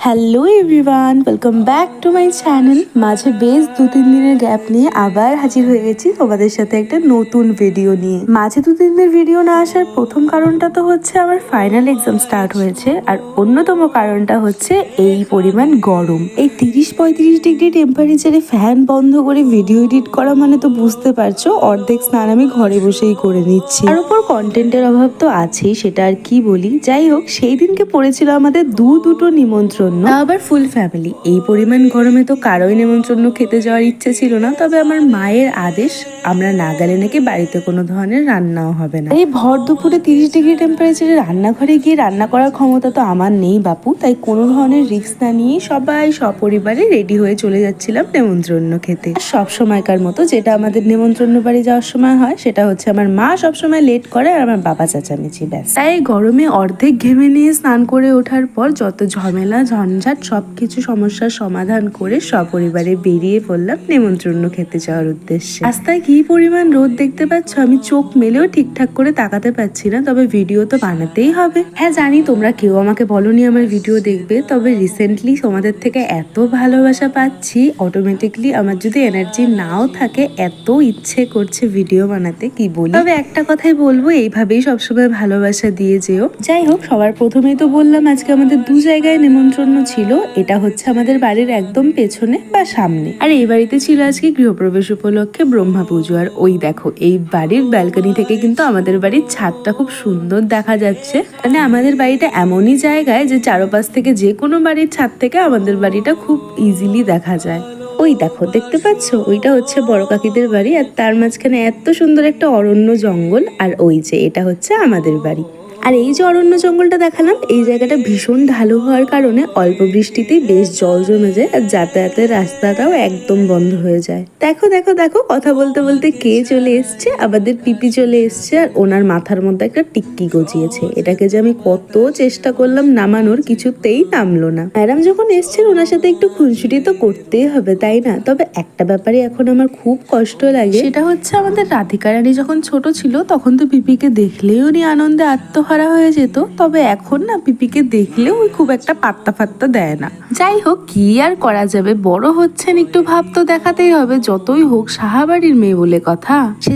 Hello everyone, welcome back to my channel. মাঝে বেশ 2-3 দিনের গ্যাপ নিয়ে আবার হাজির হয়ে গেছি তোমাদের সাথে একটা নতুন ভিডিও নিয়ে। মাঝে 2-3 দিনের ভিডিও না আসার প্রথম কারণটা তো হচ্ছে আমার ফাইনাল এক্সাম স্টার্ট হয়েছে, আর অন্যতম কারণটা হচ্ছে এই পরিমাণ গরম। এই 30-35 ডিগ্রি টেম্পারেচারে ফ্যান বন্ধ করে ভিডিও এডিট করা মানে তো বুঝতে পারছো, অর্ধেক স্নান আমি ঘরে বসেই করে নিচ্ছি। আর উপর কন্টেন্টের অভাব তো আছেই, সেটা আর কি বলি। যাই হোক, সেই দিনকে পড়েছিল আমাদের দুটো নিমন্ত্রণ, আবার ফুল ফ্যামিলি। এই পরিমাণ গরমে তো কারোই নিমন্ত্রণ খেতে যাওয়ার ইচ্ছে ছিল না, তবে আমার মায়ের আদেশ আমরা না গেলে নাকি বাড়িতে কোনো ধরনের রান্নাও হবে না। এই ভর দুপুরে 30 ডিগ্রি টেম্পারেচারে রান্নাঘরে গিয়ে রান্না করার ক্ষমতা তো আমার নেই বাপু, তাই কোনো ধরনের রিস্ক না নিয়ে সবাই সপরিবারে রেডি হয়ে চলে যাচ্ছিলাম নিমন্ত্রণ খেতে। সব সময়কার মতো যেটা আমাদের নিমন্ত্রণ বাড়ি যাওয়ার সময় হয়, সেটা হচ্ছে আমার মা সবসময় লেট করে আর আমার বাবা চেঁচামেচি, ব্যাস। তাই গরমে অর্ধেক ঘেমে নিয়ে স্নান করে ওঠার পর যত ঝামেলা ঝঞ্ঝাট সবকিছু সমস্যার সমাধান করে সপরিবারে বেরিয়ে পড়লাম নিমন্ত্রণ খেতে যাওয়ার উদ্দেশ্যে। রাস্তায় কি পরিমাণ রোদ দেখতে পাচ্ছ, আমি চোখ মেলেও ঠিকঠাক করে তাকাতে পারছি না, তবে ভিডিও তো বানাতেই হবে। হ্যাঁ জানি তোমরা কেউ আমাকে বলোনি আমার ভিডিও দেখবে, তবে রিসেন্টলি তোমাদের থেকে এত ভালোবাসা পাচ্ছি, অটোমেটিকলি আমার যদি এনার্জি নাও থাকে এত ইচ্ছে করছে ভিডিও বানাতে, কি বলি। তবে একটা কথাই বলবো, এইভাবেই সবসময় ভালোবাসা দিয়ে যেও। যাই হোক, সবার প্রথমেই তো বললাম আজকে আমাদের দু জায়গায় নিমন্ত্রণ ছিল। এটা হচ্ছে আমাদের বাড়ির একদম পেছনে বা সামনে, আর এই বাড়িতে ছিল আজকে গৃহপ্রবেশ উপলক্ষে ব্রহ্মা পুজো। আর ওই দেখো, এই বাড়ির ব্যালকনি থেকে কিন্তু আমাদের বাড়ির ছাদটা খুব সুন্দর দেখা যাচ্ছে। মানে আমাদের বাড়িটা এমনই জায়গায় যে চারপাশ থেকে যে কোনো বাড়ির ছাদ থেকে আমাদের বাড়িটা খুব ইজিলি দেখা যায়। ওই দেখো, দেখতে পাচ্ছ, ওইটা হচ্ছে বড় কাকিদের বাড়ি, আর তার মাঝখানে এত সুন্দর একটা অরণ্য জঙ্গল। আর ওই যে এটা হচ্ছে আমাদের বাড়ি। আর এই যে অরণ্য জঙ্গলটা দেখালাম, এই জায়গাটা ভীষণ ঢালু হওয়ার কারণে অল্প বৃষ্টিতেই বেশ জল জমে যায়, আর যাতায়াতের রাস্তাটাও একদম বন্ধ হয়ে যায়। দেখো দেখো দেখো, কথা বলতে বলতে কে চলে এসছে, আমাদের পিপি চলে এসছে, আর ওনার মাথার মধ্যে একটা টিক্কি গজিয়েছে। এটাকে যে আমি কত চেষ্টা করলাম নামানোর, কিছুতেই নামলো না। ম্যাডাম যখন এসছেন ওনার সাথে একটু খুনসুটি তো করতেই হবে, তাই না? তবে একটা ব্যাপারে এখন আমার খুব কষ্ট লাগে, সেটা হচ্ছে আমাদের রাধিকা রানী যখন ছোট ছিল তখন তো পিপিকে দেখলেই উনি আনন্দে আত্মহারা হয়ে যেত, তবে এখন না পিপিকে দেখলেও খুব একটা পাত্তা ফাত্তা দেয় না। যাই হোক, কি আর করা যাবে, বড় হচ্ছেন, একটু ভাব তো দেখাতেই হবে, যতই হোক সাহাবাড়ির মেয়ে বলে কথা।